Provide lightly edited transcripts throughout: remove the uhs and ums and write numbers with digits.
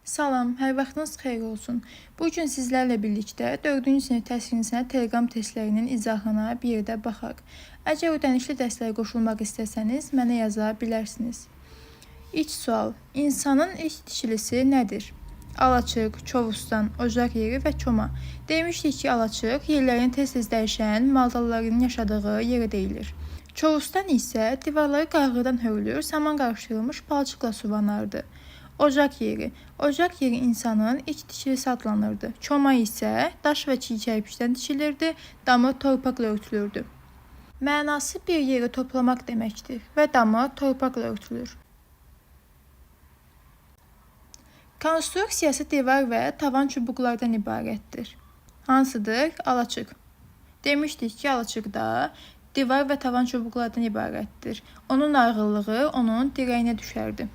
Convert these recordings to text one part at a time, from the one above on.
Salam, hər vaxtınız xeyir olsun. Bu gün sizlərlə birlikdə 4-cü sinif təhsil sənət Telegram testlərinin izahına bir yerdə baxaq. Əgər ödənişli dərslərə qoşulmaq istəsəniz, mənə yaza bilərsiniz. İlk sual: İnsanın ilk dişilisi nədir? Alaçıq, Çovustan, ocaq yeri və çoma. Demişdik ki, alaçıq yerlərini tez-tez dəyişən maldarların yaşadığı yerə deyilir. Çovustan isə divarları qarğıdan hörülür, saman qarışdırılmış palçıqla suvanardı. Ocaq yeri. Ocaq yeri insanın ilk dişilisi adlanırdı. Çoma isə daş və çiy kərpicdən dişilirdi, damı torpaqla örtülürdü. Mənası bir yeri toplamaq deməkdir və damı torpaqla örtülür. Konstruksiyası divar və tavan çubuqlardan ibarətdir. Hansıdır? Alaçıq. Demişdik ki, alaçıqda divar və tavan çubuqlardan ibarətdir. Onun ağırlığı onun dirəyinə düşərdi.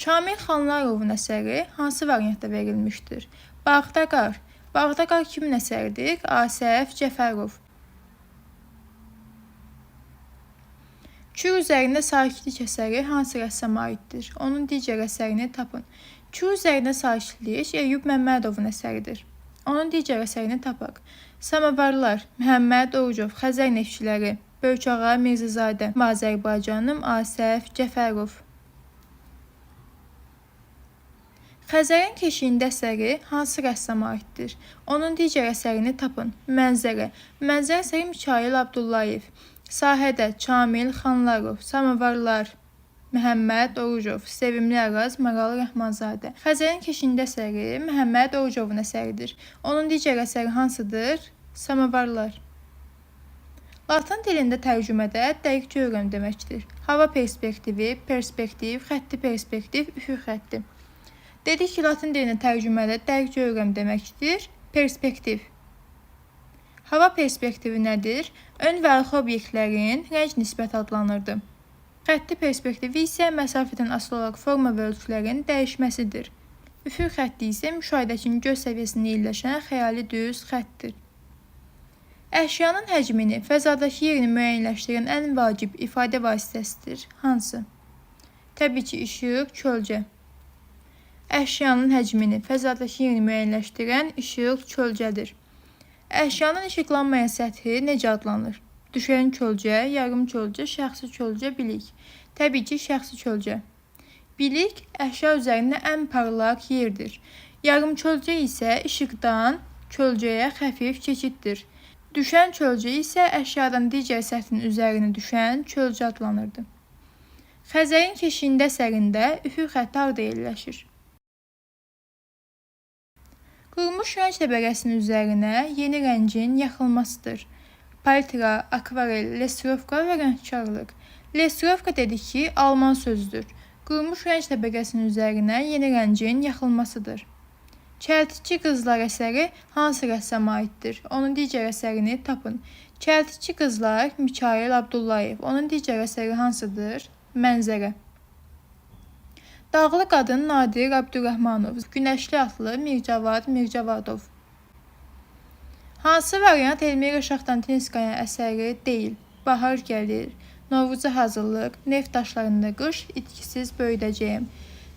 Kamil Xanlarovun əsəri hansı variantda verilmişdir? Bağda qar. Bağda qar kimin əsəridir? Asəf Cəfərov. Kür üzərində sakitlik əsəri hansı rəssama aiddir? Onun digər əsərini tapın. Kür üzərində sakitlik Eyüp Məmmədovun əsəridir. Onun digər əsərini tapaq. Samavarlar Məhəmməd Orucov, Xəzər Neftçiləri, Böyükağa Mirzazadə, Azərbaycanım Asəf Cəfərov. Xəzərin keşiyində əsəri hansı rəssama aiddir? Onun digər əsərini tapın. Mənzərə. Mənzərə əsəri Mikail Abdullayev. Sahədə Kamil Xanlarov. Samavarlar Məhəmməd Orucov. Sevimli Araz Maral Rəhmanzadə. Xəzərin keşiyində əsəri Məhəmməd Orucovun əsəridir. Onun digər əsəri hansıdır? Samavarlar. Latın dilində tərcümədə dəqiq görürəm deməkdir. Hava perspektivi, perspektiv, xətti perspektiv, üfüq xətti. Dedik ki, Latın dilində tərcümədə dəqiq görürəm deməkdir. Perspektiv. Hava perspektivi nədir? Ön və arxa obyektlərin rəng nisbəti adlanırdı. Xətti perspektivi isə məsafədən asılı olaraq forma və ölçülərin dəyişməsidir. Üfüq xətti isə müşahidəçinin göz səviyyəsində yerləşən xəyali düz xəttdir. Əşyanın həcmini, fəzadakı yerini müəyyənləşdirən ən vacib ifadə vasitəsidir. Hansı? Təbii ki, işıq, kölgə. Əşyanın həcmini, fəzadakı yerini müəyyənləşdirən işıq, kölgədir. Əşyanın işıqlanmayan səthi necə adlanır? Düşən kölgə, yarım kölgə, şəxsi kölgə, bilik. Təbii ki, şəxsi kölgə. Bilik əşya üzərində ən parlaq yerdir. Yarım kölgə isə işıqdan kölgəyə xəfif keçiddir. Düşən kölgə isə əşyadan digər səthin üzərinə düşən kölgə adlanırdı. Xəzərin keşiyində əsərində üfüq xətti harda yerləşir? Qurumuş rəng təbəqəsinin üzərinə yeni rəngin yaxılmasıdır. Palitra, akvarel, lessirovka və rəngkarlıq. Lessirovka dedik ki, alman sözüdür. Qurumuş rəng təbəqəsinin üzərinə yeni rəngin yaxılmasıdır. Çəltikçi qızlar əsəri hansı rəssama aiddir? Onun digər əsərini tapın. Çəltikçi qızlar Mikail Abdullayev. Onun digər əsəri hansıdır? Mənzərə. Dağlı qadın Nadir Abdurrahmanov. Günəşli atlı Mircavad Mircavadov. Hansı variant Elmira Şahtantinskayanın əsəri deyil? Bahar gəlir, Novruza hazırlıq, neft daşlarında qış, itkisiz böyüdəcəyim.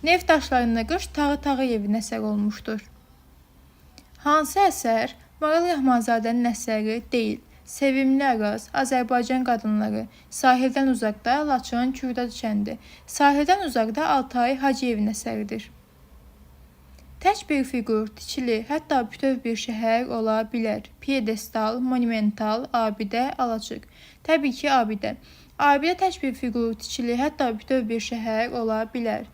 Neft daşlarında qış Tağı Tağıyevin əsəri olmuşdur. Hansı əsər Maral Rəhmanzadənin əsəri deyil? Sevimli Araz, Azərbaycan qadınları, Sahildən uzaqda Laçın Kürdad kəndi, Sahildən uzaqda Altay Hacıyevin əsəridir. Tək bir fiqur, tikili, hətta bütöv bir şəhər ola bilər. Piedestal, monumental, abidə, alaçıq. Təbii ki, abidə. Abidə tək bir fiqur, tikili, hətta bütöv bir şəhər ola bilər.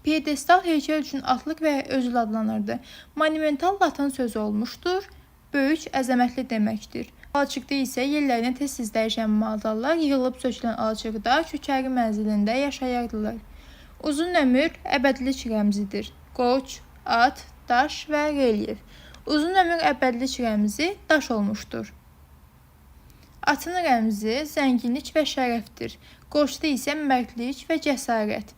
Piedestal heykəl üçün atlıq və özül adlanırdı. Monumental latın sözü olmuşdur. Böyük, əzəmətli deməkdir. Alaçıqda isə yerlərinə tez-tez dəyişən maldarlar yığılıb sökülən alaçıqda kökəri mənzilində yaşayardılar. Uzun ömür əbədlik rəmzidir. Qoç, at, daş və relyef. Uzun ömür əbədlik rəmzi daş olmuşdur. Atın rəmzi zənginlik və şərəfdir. Qoçda isə mərdlik və cəsarət.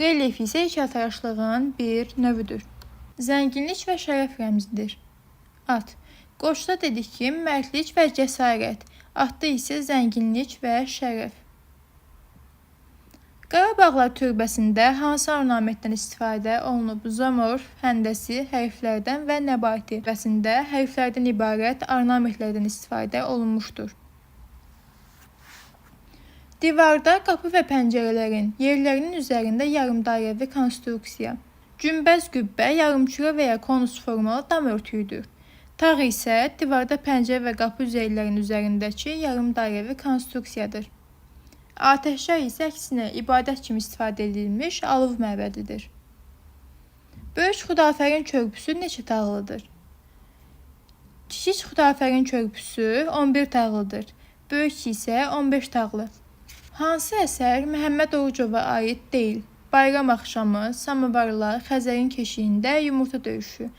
Relyef isə heykəltaraşlığın bir növüdür. Zənginlik və şərəf rəmzidir. At. Qoçda dedik ki, mərdlik və cəsarət. Atda isə zənginlik və şərəf. Qarabağlar türbəsində hansı ornamentdən istifadə olunub? Zoomorf, həndəsi, hərflərdən və nəbati. Türbəsində hərflərdən ibarət ornamentlərdən istifadə olunmuşdur. Divarda qapı və pəncərələrin yerlərinin üzərində yarımdairəvi konstruksiya. Günbəz qübbə yarımkürə və ya konus formalı dam örtüyüdür. Tağ isə divarda pəncərə və qapı üzərlərinin üzərindəki yarımdairəvi konstruksiyadır. Atəşşar isə əksinə ibadət kimi istifadə edilmiş alov məbədidir. Böyük Xudafərin körpüsü neçə tağlıdır? Kiçik Xudafərin körpüsü 11 tağlıdır. Böyük isə 15 tağlı. Hansı əsər Məhəmməd Orucova aid deyil? Bayram axşamı, Samovarlar, Xəzərin keşiyində yumurta döyüşü.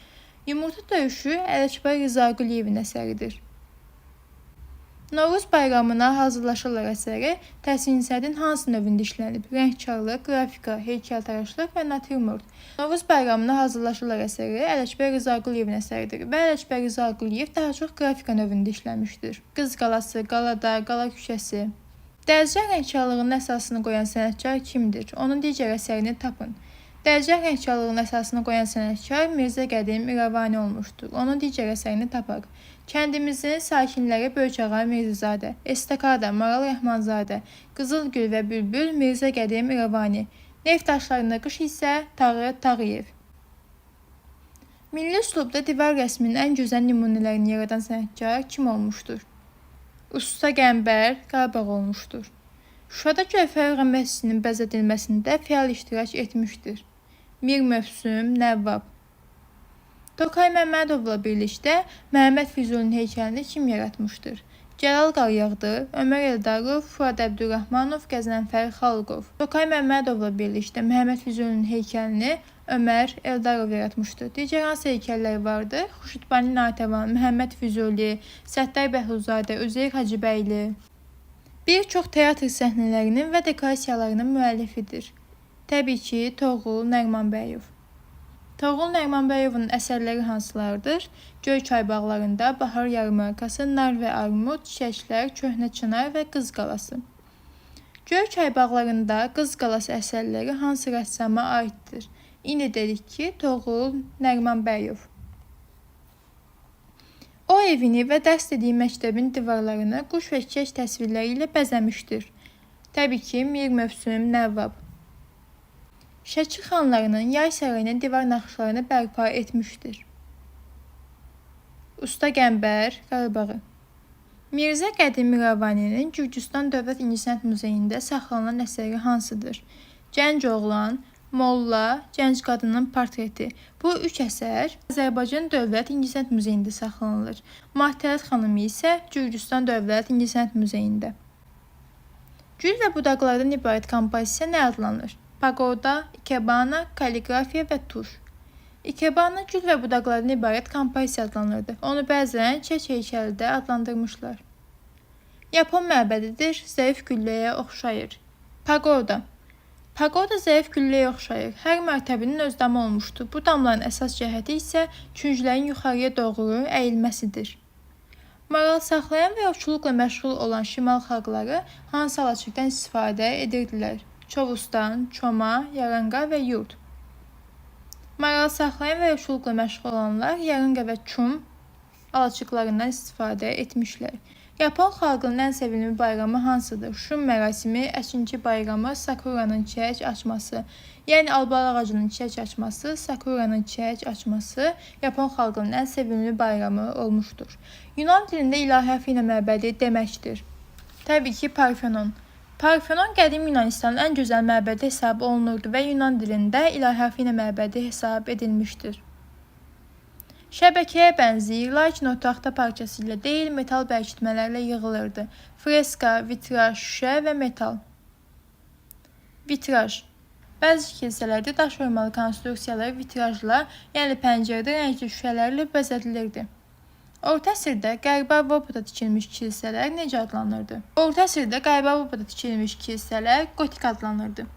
Yumurta döyüşü Ələkbər Rzaquliyevin əsəridir. Novruz bayramına hazırlaşırlar əsəri təsirinizin hansı növündə işlənib? Rəngkarlıq, qrafika, heykəltaraşlıq və natürmort. Novruz bayramına hazırlaşırlar əsəri Ələkbər Rzaquliyevin əsəridir və Ələkbər Rzaquluyev daha çox qrafika növündə işləmişdir. Qız qalası, Qaladar, Qala küçəsi. Dərcə rəngkarlığının əsasını qoyan sənətkar kimdir? Onun digər əsərini tapın. Dərcə rəngkarlığının əsasını qoyan sənətkar Mirzə Qədim İrəvani olmuşdur. Onun digər əsərini tapaq. Kəndimizin sakinləri Böyükağa Mirzəzadə, Estakada Maral Rəhmanzadə, Qızılgül və Bülbül Mirzə Qədim İrəvani, Neft daşlarında qış isə Tağı Tağıyev. Milli üslubda divar rəsminin ən gözəl nümunələrini yaradan sənətkar kim olmuşdur? Usta Qəmbər Qarabağ olmuşdur. Şuşada Gövhər Ağa məscidinin bəzədilməsində fəal iştirak etmişdir. Mir Mövsüm Nəvvab. Tokay Məmmədovla birlikdə Məhəmməd Füzulinin heykəlini kim yaratmışdır? Cəlal Qaryağdı, Ömər Eldarov, Fuad Əbdürrahmanov, Qəzənfər Xalqov. Tokay Məmmədovla birlikdə Məhəmməd Füzulinin heykəlini Ömər Eldarov yaratmışdır. Digər hansı heykəllər vardır? Xurşudbani Natəvan, Məhəmməd Füzuli, Səttar Bəhruzədə, Üzeyir Hacıbəyli. Bir çox teatr səhnələrinin və dekorasiyalarının müəllifidir. Təbii ki, Toğrul Nərimanbəyov. Toğrul Nərimanbəyovun əsərləri hansılardır? Göyçay bağlarında, Bahar yarmarkası, Nar və armud, Çiçəklər, Köhnə çınar və Qız qalası. Göyçay bağlarında Qız qalası əsərləri hansı rəssama aiddir? İndi dedik ki, Toğrul Nərimanbəyov. O evini və dərs dediyi məktəbin divarlarını quş və çiçək təsvirləri ilə bəzəmişdir. Təbii ki, Mir Mövsüm Nəvvab. Şəki xanlarının yay sarayının divar naxışlarını bərpa etmişdir. Usta Qəmbər Qarabağı. Mirzə Qədim İrəvaninin Gürcüstan Dövlət İncəsənət Muzeyində saxlanılan əsəri hansıdır? Gənc oğlan, Molla, gənc qadının portreti. Bu üç əsər Azərbaycan Dövlət İncəsənət Muzeyində saxlanılır. Mahtərət xanımı isə Gürcüstan Dövlət İncəsənət Muzeyində. Gül və budaqlardan ibarət kompozisiya nə adlanır? Pagoda, ikebana, kalligrafiya və tuş. İkebana gül və budaqlardan ibarət kompozisiya adlanırdı. Onu bəzən çək heykəli də adlandırmışlar. Yapon məbədidir, zəif gülləyə oxşayır. Pagoda. Pagoda zəif gülləyə oxşayır. Hər mərtəbənin öz damı olmuşdur. Bu damların əsas cəhəti isə künclərin yuxarıya doğru əyilməsidir. Maral saxlayan və ovçuluqla məşğul olan şimal xalqları hansı alaçıqdan istifadə edirdilər? Çovustan, çoma, yaranqa və yurd. Maral saxlayan və ovçuluqla məşğul olanlar yaranqa və çum alaçıqlarından istifadə etmişlər. Yapon xalqının ən sevimli bayramı hansıdır? Şun mərasimi, əkinçi bayramı, sakuranın çiçək açması. Yəni albal ağacının çiçək açması, sakuranın çiçək açması Yapon xalqının ən sevimli bayramı olmuşdur. Yunan dilində ilahi Afina məbədi deməkdir. Təbii ki, Parfenon. Parfenon qədim Yunanistanın ən gözəl məbədi hesab olunurdu və Yunan dilində ilahi Afina məbədi hesab edilmişdir. Şəbəkəyə bənzəyir, lakin o taxta parçası ilə deyil, metal bərkitmələrlə yığılırdı. Freska, vitraj, şüşə və metal. Vitraj. Bəzi kilsələrdə daş oymalı konstruksiyaları vitrajla, yəni pəncərədə rəngli şüşələrlə bəzədilirdi. Orta əsrdə Qərbi Avropada tikilmiş kilsələr necə adlanırdı? Orta əsrdə Qərbi Avropada tikilmiş kilsələr gotik adlanırdı.